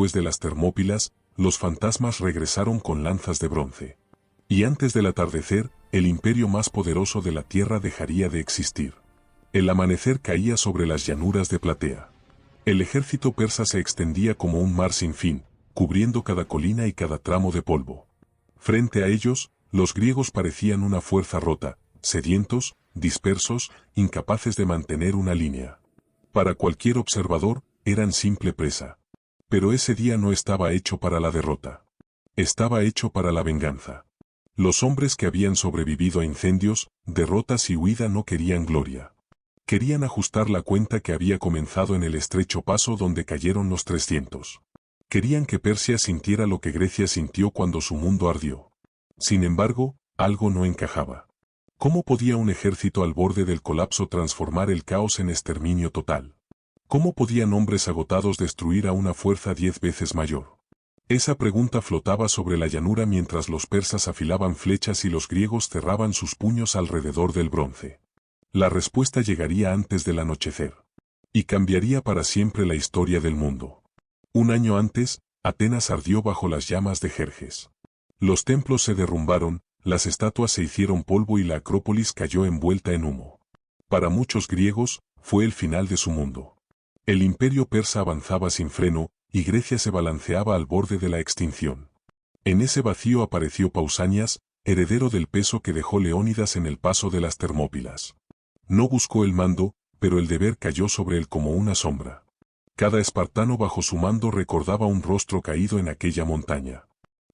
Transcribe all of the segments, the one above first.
después de las Termópilas, los fantasmas regresaron con lanzas de bronce. Y antes del atardecer, el imperio más poderoso de la tierra dejaría de existir. El amanecer caía sobre las llanuras de Platea. El ejército persa se extendía como un mar sin fin, cubriendo cada colina y cada tramo de polvo. Frente a ellos, los griegos parecían una fuerza rota, sedientos, dispersos, incapaces de mantener una línea. Para cualquier observador, eran simple presa. Pero ese día no estaba hecho para la derrota. Estaba hecho para la venganza. Los hombres que habían sobrevivido a incendios, derrotas y huida no querían gloria. Querían ajustar la cuenta que había comenzado en el estrecho paso donde cayeron los 300. Querían que Persia sintiera lo que Grecia sintió cuando su mundo ardió. Sin embargo, algo no encajaba. ¿Cómo podía un ejército al borde del colapso transformar el caos en exterminio total? ¿Cómo podían hombres agotados destruir a una fuerza 10 veces mayor? Esa pregunta flotaba sobre la llanura mientras los persas afilaban flechas y los griegos cerraban sus puños alrededor del bronce. La respuesta llegaría antes del anochecer. Y cambiaría para siempre la historia del mundo. Un año antes, Atenas ardió bajo las llamas de Jerjes. Los templos se derrumbaron, las estatuas se hicieron polvo y la Acrópolis cayó envuelta en humo. Para muchos griegos, fue el final de su mundo. El imperio persa avanzaba sin freno, y Grecia se balanceaba al borde de la extinción. En ese vacío apareció Pausanias, heredero del peso que dejó Leónidas en el paso de las Termópilas. No buscó el mando, pero el deber cayó sobre él como una sombra. Cada espartano bajo su mando recordaba un rostro caído en aquella montaña.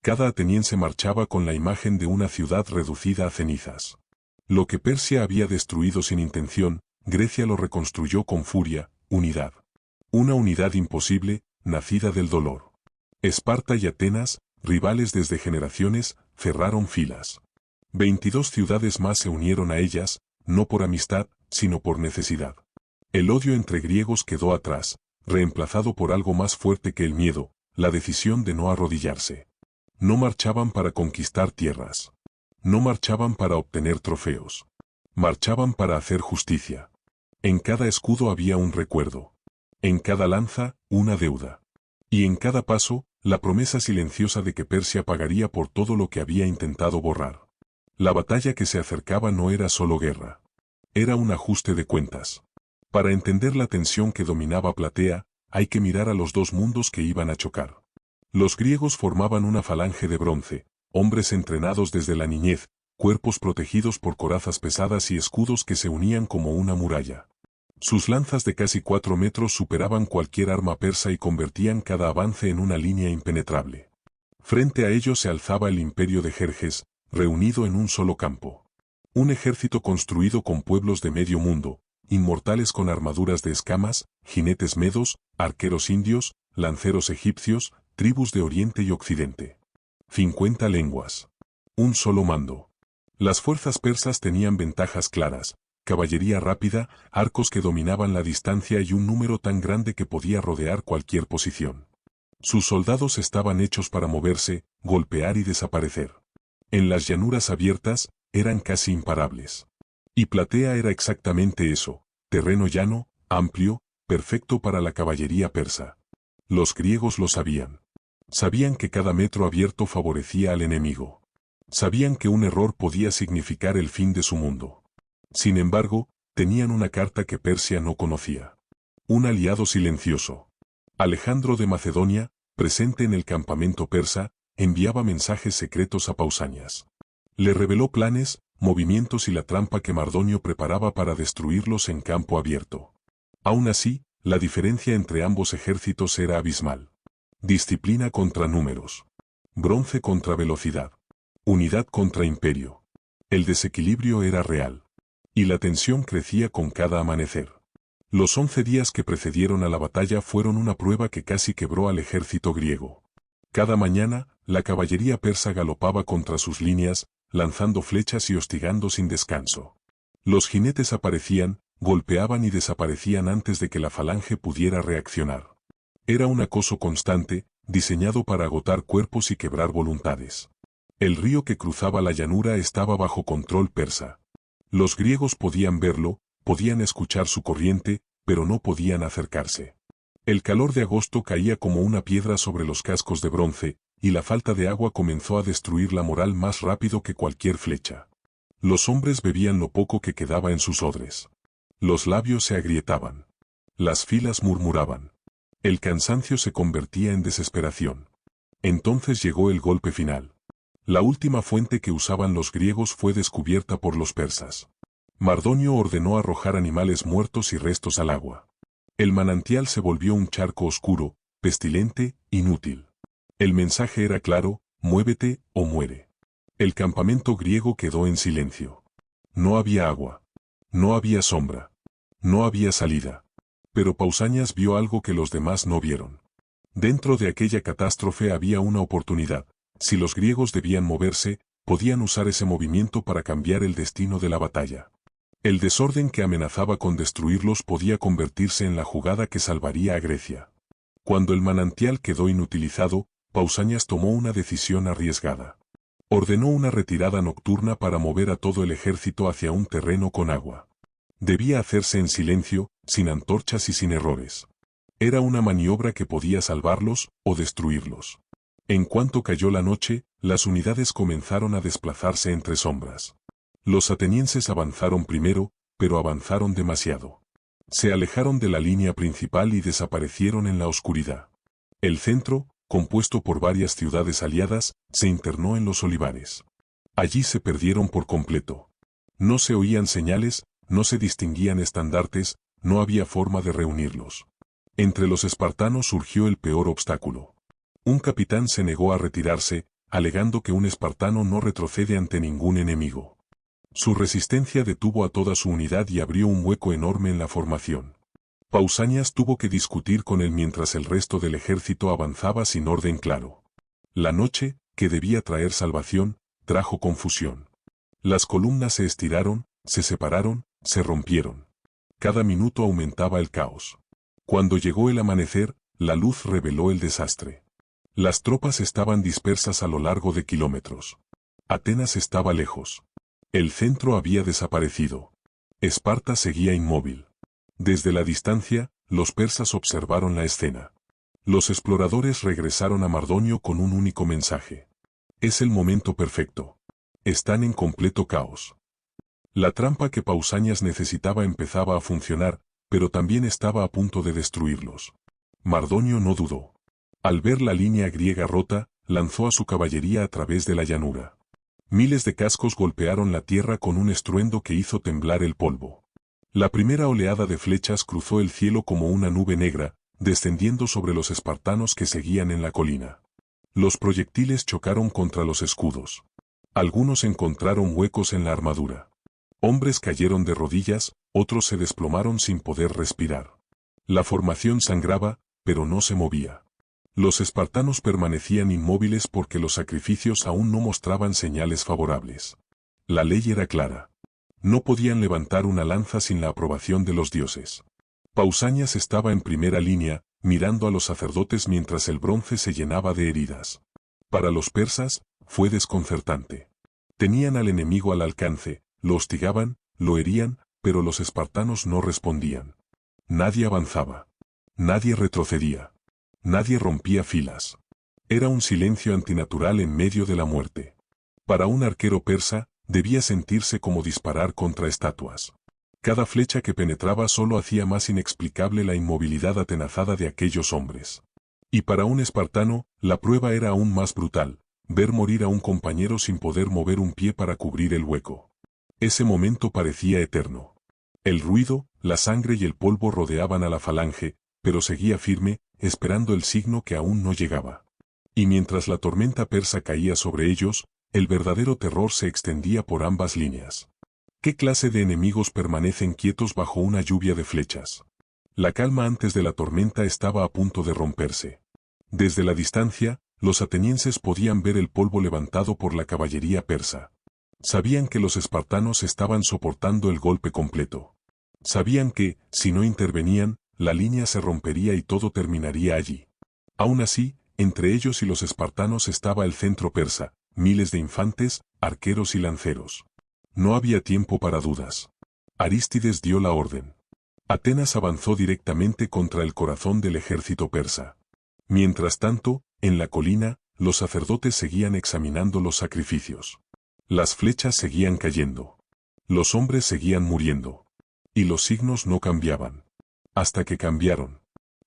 Cada ateniense marchaba con la imagen de una ciudad reducida a cenizas. Lo que Persia había destruido sin intención, Grecia lo reconstruyó con furia, unidad. Una unidad imposible, nacida del dolor. Esparta y Atenas, rivales desde generaciones, cerraron filas. 22 ciudades más se unieron a ellas, no por amistad, sino por necesidad. El odio entre griegos quedó atrás, reemplazado por algo más fuerte que el miedo, la decisión de no arrodillarse. No marchaban para conquistar tierras. No marchaban para obtener trofeos. Marchaban para hacer justicia. En cada escudo había un recuerdo. En cada lanza, una deuda. Y en cada paso, la promesa silenciosa de que Persia pagaría por todo lo que había intentado borrar. La batalla que se acercaba no era solo guerra. Era un ajuste de cuentas. Para entender la tensión que dominaba Platea, hay que mirar a los dos mundos que iban a chocar. Los griegos formaban una falange de bronce, hombres entrenados desde la niñez, cuerpos protegidos por corazas pesadas y escudos que se unían como una muralla. Sus lanzas de casi 4 metros superaban cualquier arma persa y convertían cada avance en una línea impenetrable. Frente a ellos se alzaba el imperio de Jerjes, reunido en un solo campo. Un ejército construido con pueblos de medio mundo, inmortales con armaduras de escamas, jinetes medos, arqueros indios, lanceros egipcios, tribus de Oriente y Occidente. 50 lenguas. Un solo mando. Las fuerzas persas tenían ventajas claras. Caballería rápida, arcos que dominaban la distancia y un número tan grande que podía rodear cualquier posición. Sus soldados estaban hechos para moverse, golpear y desaparecer. En las llanuras abiertas, eran casi imparables. Y Platea era exactamente eso, terreno llano, amplio, perfecto para la caballería persa. Los griegos lo sabían. Sabían que cada metro abierto favorecía al enemigo. Sabían que un error podía significar el fin de su mundo. Sin embargo, tenían una carta que Persia no conocía. Un aliado silencioso. Alejandro de Macedonia, presente en el campamento persa, enviaba mensajes secretos a Pausanias. Le reveló planes, movimientos y la trampa que Mardonio preparaba para destruirlos en campo abierto. Aún así, la diferencia entre ambos ejércitos era abismal. Disciplina contra números. Bronce contra velocidad. Unidad contra imperio. El desequilibrio era real. Y la tensión crecía con cada amanecer. Los 11 días que precedieron a la batalla fueron una prueba que casi quebró al ejército griego. Cada mañana, la caballería persa galopaba contra sus líneas, lanzando flechas y hostigando sin descanso. Los jinetes aparecían, golpeaban y desaparecían antes de que la falange pudiera reaccionar. Era un acoso constante, diseñado para agotar cuerpos y quebrar voluntades. El río que cruzaba la llanura estaba bajo control persa. Los griegos podían verlo, podían escuchar su corriente, pero no podían acercarse. El calor de agosto caía como una piedra sobre los cascos de bronce, y la falta de agua comenzó a destruir la moral más rápido que cualquier flecha. Los hombres bebían lo poco que quedaba en sus odres. Los labios se agrietaban. Las filas murmuraban. El cansancio se convertía en desesperación. Entonces llegó el golpe final. La última fuente que usaban los griegos fue descubierta por los persas. Mardonio ordenó arrojar animales muertos y restos al agua. El manantial se volvió un charco oscuro, pestilente, inútil. El mensaje era claro: muévete o muere. El campamento griego quedó en silencio. No había agua. No había sombra. No había salida. Pero Pausanias vio algo que los demás no vieron. Dentro de aquella catástrofe había una oportunidad. Si los griegos debían moverse, podían usar ese movimiento para cambiar el destino de la batalla. El desorden que amenazaba con destruirlos podía convertirse en la jugada que salvaría a Grecia. Cuando el manantial quedó inutilizado, Pausanias tomó una decisión arriesgada. Ordenó una retirada nocturna para mover a todo el ejército hacia un terreno con agua. Debía hacerse en silencio, sin antorchas y sin errores. Era una maniobra que podía salvarlos o destruirlos. En cuanto cayó la noche, las unidades comenzaron a desplazarse entre sombras. Los atenienses avanzaron primero, pero avanzaron demasiado. Se alejaron de la línea principal y desaparecieron en la oscuridad. El centro, compuesto por varias ciudades aliadas, se internó en los olivares. Allí se perdieron por completo. No se oían señales, no se distinguían estandartes, no había forma de reunirlos. Entre los espartanos surgió el peor obstáculo. Un capitán se negó a retirarse, alegando que un espartano no retrocede ante ningún enemigo. Su resistencia detuvo a toda su unidad y abrió un hueco enorme en la formación. Pausanias tuvo que discutir con él mientras el resto del ejército avanzaba sin orden claro. La noche, que debía traer salvación, trajo confusión. Las columnas se estiraron, se separaron, se rompieron. Cada minuto aumentaba el caos. Cuando llegó el amanecer, la luz reveló el desastre. Las tropas estaban dispersas a lo largo de kilómetros. Atenas estaba lejos. El centro había desaparecido. Esparta seguía inmóvil. Desde la distancia, los persas observaron la escena. Los exploradores regresaron a Mardonio con un único mensaje. Es el momento perfecto. Están en completo caos. La trampa que Pausanias necesitaba empezaba a funcionar, pero también estaba a punto de destruirlos. Mardonio no dudó. Al ver la línea griega rota, lanzó a su caballería a través de la llanura. Miles de cascos golpearon la tierra con un estruendo que hizo temblar el polvo. La primera oleada de flechas cruzó el cielo como una nube negra, descendiendo sobre los espartanos que seguían en la colina. Los proyectiles chocaron contra los escudos. Algunos encontraron huecos en la armadura. Hombres cayeron de rodillas, otros se desplomaron sin poder respirar. La formación sangraba, pero no se movía. Los espartanos permanecían inmóviles porque los sacrificios aún no mostraban señales favorables. La ley era clara. No podían levantar una lanza sin la aprobación de los dioses. Pausanias estaba en primera línea, mirando a los sacerdotes mientras el bronce se llenaba de heridas. Para los persas, fue desconcertante. Tenían al enemigo al alcance, lo hostigaban, lo herían, pero los espartanos no respondían. Nadie avanzaba. Nadie retrocedía. Nadie rompía filas. Era un silencio antinatural en medio de la muerte. Para un arquero persa, debía sentirse como disparar contra estatuas. Cada flecha que penetraba solo hacía más inexplicable la inmovilidad atenazada de aquellos hombres. Y para un espartano, la prueba era aún más brutal, ver morir a un compañero sin poder mover un pie para cubrir el hueco. Ese momento parecía eterno. El ruido, la sangre y el polvo rodeaban a la falange, pero seguía firme, esperando el signo que aún no llegaba. Y mientras la tormenta persa caía sobre ellos, el verdadero terror se extendía por ambas líneas. ¿Qué clase de enemigos permanecen quietos bajo una lluvia de flechas? La calma antes de la tormenta estaba a punto de romperse. Desde la distancia, los atenienses podían ver el polvo levantado por la caballería persa. Sabían que los espartanos estaban soportando el golpe completo. Sabían que, si no intervenían, la línea se rompería y todo terminaría allí. Aún así, entre ellos y los espartanos estaba el centro persa, miles de infantes, arqueros y lanceros. No había tiempo para dudas. Arístides dio la orden. Atenas avanzó directamente contra el corazón del ejército persa. Mientras tanto, en la colina, los sacerdotes seguían examinando los sacrificios. Las flechas seguían cayendo. Los hombres seguían muriendo. Y los signos no cambiaban. Hasta que cambiaron.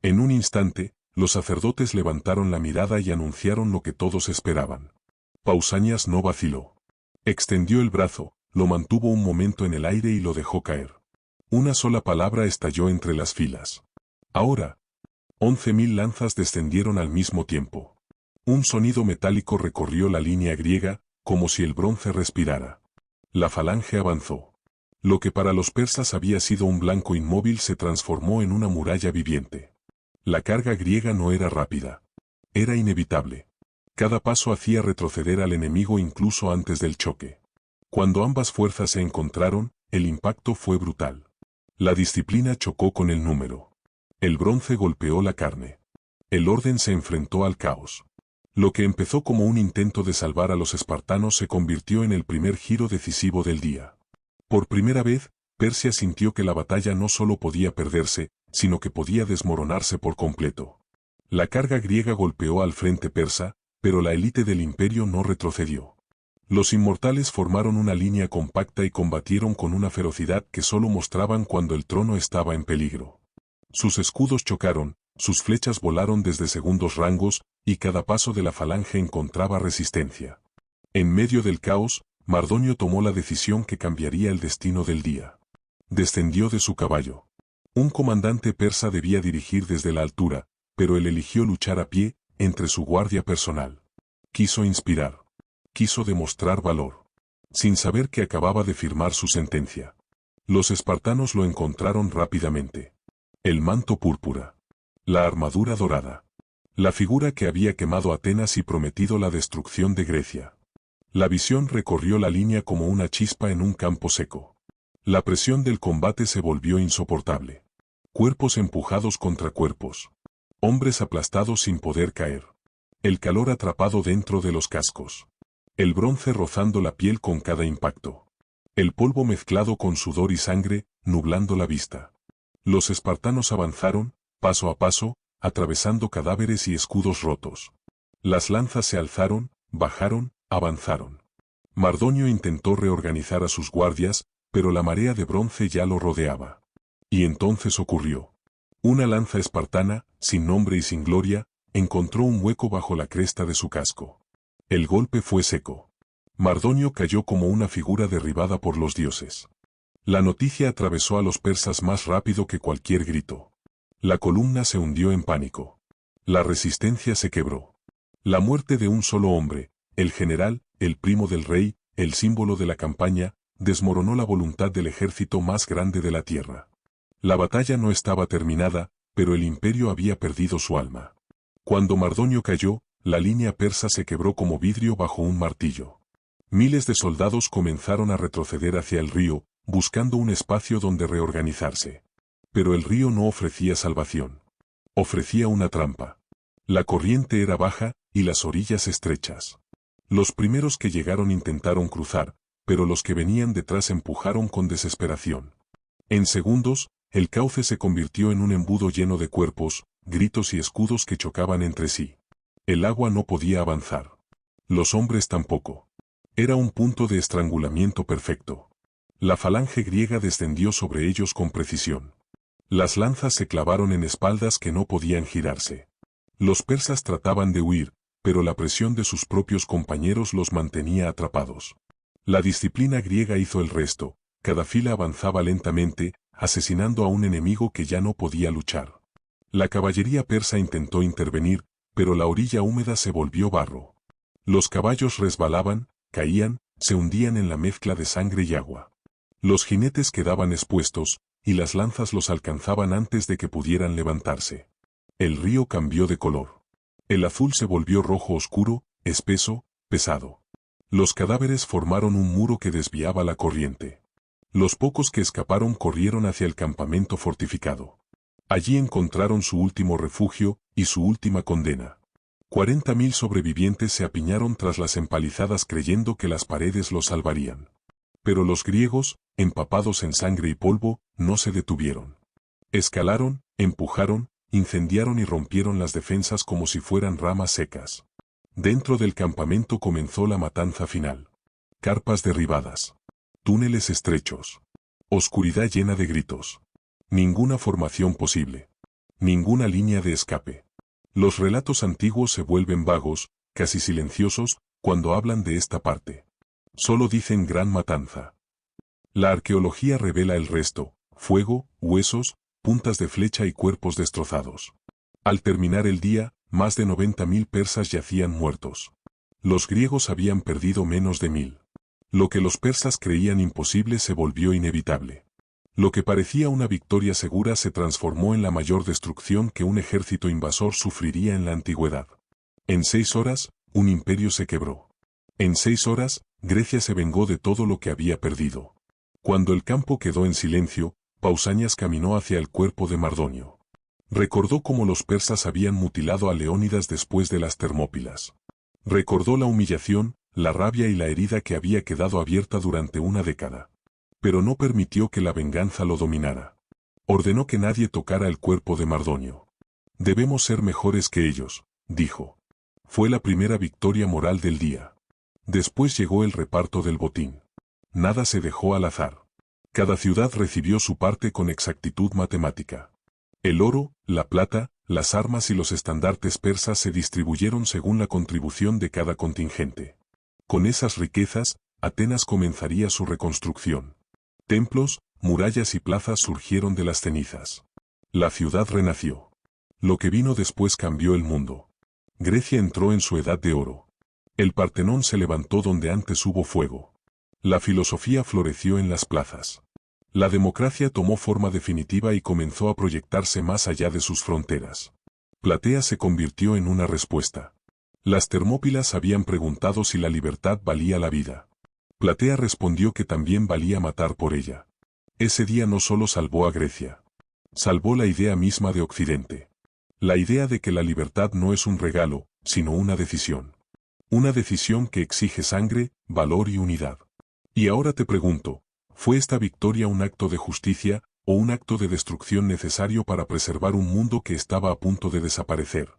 En un instante, los sacerdotes levantaron la mirada y anunciaron lo que todos esperaban. Pausanias no vaciló. Extendió el brazo, lo mantuvo un momento en el aire y lo dejó caer. Una sola palabra estalló entre las filas. Ahora. 11.000 lanzas descendieron al mismo tiempo. Un sonido metálico recorrió la línea griega, como si el bronce respirara. La falange avanzó. Lo que para los persas había sido un blanco inmóvil se transformó en una muralla viviente. La carga griega no era rápida. Era inevitable. Cada paso hacía retroceder al enemigo incluso antes del choque. Cuando ambas fuerzas se encontraron, el impacto fue brutal. La disciplina chocó con el número. El bronce golpeó la carne. El orden se enfrentó al caos. Lo que empezó como un intento de salvar a los espartanos se convirtió en el primer giro decisivo del día. Por primera vez, Persia sintió que la batalla no solo podía perderse, sino que podía desmoronarse por completo. La carga griega golpeó al frente persa, pero la élite del imperio no retrocedió. Los inmortales formaron una línea compacta y combatieron con una ferocidad que solo mostraban cuando el trono estaba en peligro. Sus escudos chocaron, sus flechas volaron desde segundos rangos, y cada paso de la falange encontraba resistencia. En medio del caos, Mardonio tomó la decisión que cambiaría el destino del día. Descendió de su caballo. Un comandante persa debía dirigir desde la altura, pero él eligió luchar a pie, entre su guardia personal. Quiso inspirar. Quiso demostrar valor. Sin saber que acababa de firmar su sentencia. Los espartanos lo encontraron rápidamente. El manto púrpura. La armadura dorada. La figura que había quemado Atenas y prometido la destrucción de Grecia. La visión recorrió la línea como una chispa en un campo seco. La presión del combate se volvió insoportable. Cuerpos empujados contra cuerpos. Hombres aplastados sin poder caer. El calor atrapado dentro de los cascos. El bronce rozando la piel con cada impacto. El polvo mezclado con sudor y sangre, nublando la vista. Los espartanos avanzaron, paso a paso, atravesando cadáveres y escudos rotos. Las lanzas se alzaron, bajaron, avanzaron. Mardonio intentó reorganizar a sus guardias, pero la marea de bronce ya lo rodeaba. Y entonces ocurrió. Una lanza espartana, sin nombre y sin gloria, encontró un hueco bajo la cresta de su casco. El golpe fue seco. Mardonio cayó como una figura derribada por los dioses. La noticia atravesó a los persas más rápido que cualquier grito. La columna se hundió en pánico. La resistencia se quebró. La muerte de un solo hombre, el general, el primo del rey, el símbolo de la campaña, desmoronó la voluntad del ejército más grande de la tierra. La batalla no estaba terminada, pero el imperio había perdido su alma. Cuando Mardonio cayó, la línea persa se quebró como vidrio bajo un martillo. Miles de soldados comenzaron a retroceder hacia el río, buscando un espacio donde reorganizarse. Pero el río no ofrecía salvación. Ofrecía una trampa. La corriente era baja, y las orillas estrechas. Los primeros que llegaron intentaron cruzar, pero los que venían detrás empujaron con desesperación. En segundos, el cauce se convirtió en un embudo lleno de cuerpos, gritos y escudos que chocaban entre sí. El agua no podía avanzar. Los hombres tampoco. Era un punto de estrangulamiento perfecto. La falange griega descendió sobre ellos con precisión. Las lanzas se clavaron en espaldas que no podían girarse. Los persas trataban de huir, pero la presión de sus propios compañeros los mantenía atrapados. La disciplina griega hizo el resto, cada fila avanzaba lentamente, asesinando a un enemigo que ya no podía luchar. La caballería persa intentó intervenir, pero la orilla húmeda se volvió barro. Los caballos resbalaban, caían, se hundían en la mezcla de sangre y agua. Los jinetes quedaban expuestos, y las lanzas los alcanzaban antes de que pudieran levantarse. El río cambió de color. El azul se volvió rojo oscuro, espeso, pesado. Los cadáveres formaron un muro que desviaba la corriente. Los pocos que escaparon corrieron hacia el campamento fortificado. Allí encontraron su último refugio y su última condena. 40.000 sobrevivientes se apiñaron tras las empalizadas creyendo que las paredes los salvarían. Pero los griegos, empapados en sangre y polvo, no se detuvieron. Escalaron, empujaron, incendiaron y rompieron las defensas como si fueran ramas secas. Dentro del campamento comenzó la matanza final. Carpas derribadas. Túneles estrechos. Oscuridad llena de gritos. Ninguna formación posible. Ninguna línea de escape. Los relatos antiguos se vuelven vagos, casi silenciosos, cuando hablan de esta parte. Solo dicen gran matanza. La arqueología revela el resto: fuego, huesos, puntas de flecha y cuerpos destrozados. Al terminar el día, más de 90.000 persas yacían muertos. Los griegos habían perdido menos de 1.000. Lo que los persas creían imposible se volvió inevitable. Lo que parecía una victoria segura se transformó en la mayor destrucción que un ejército invasor sufriría en la antigüedad. En 6 horas, un imperio se quebró. En 6 horas, Grecia se vengó de todo lo que había perdido. Cuando el campo quedó en silencio, Pausanias caminó hacia el cuerpo de Mardonio. Recordó cómo los persas habían mutilado a Leónidas después de las Termópilas. Recordó la humillación, la rabia y la herida que había quedado abierta durante una década. Pero no permitió que la venganza lo dominara. Ordenó que nadie tocara el cuerpo de Mardonio. Debemos ser mejores que ellos, dijo. Fue la primera victoria moral del día. Después llegó el reparto del botín. Nada se dejó al azar. Cada ciudad recibió su parte con exactitud matemática. El oro, la plata, las armas y los estandartes persas se distribuyeron según la contribución de cada contingente. Con esas riquezas, Atenas comenzaría su reconstrucción. Templos, murallas y plazas surgieron de las cenizas. La ciudad renació. Lo que vino después cambió el mundo. Grecia entró en su edad de oro. El Partenón se levantó donde antes hubo fuego. La filosofía floreció en las plazas. La democracia tomó forma definitiva y comenzó a proyectarse más allá de sus fronteras. Platea se convirtió en una respuesta. Las Termópilas habían preguntado si la libertad valía la vida. Platea respondió que también valía matar por ella. Ese día no solo salvó a Grecia. Salvó la idea misma de Occidente. La idea de que la libertad no es un regalo, sino una decisión. Una decisión que exige sangre, valor y unidad. Y ahora te pregunto, ¿fue esta victoria un acto de justicia, o un acto de destrucción necesario para preservar un mundo que estaba a punto de desaparecer?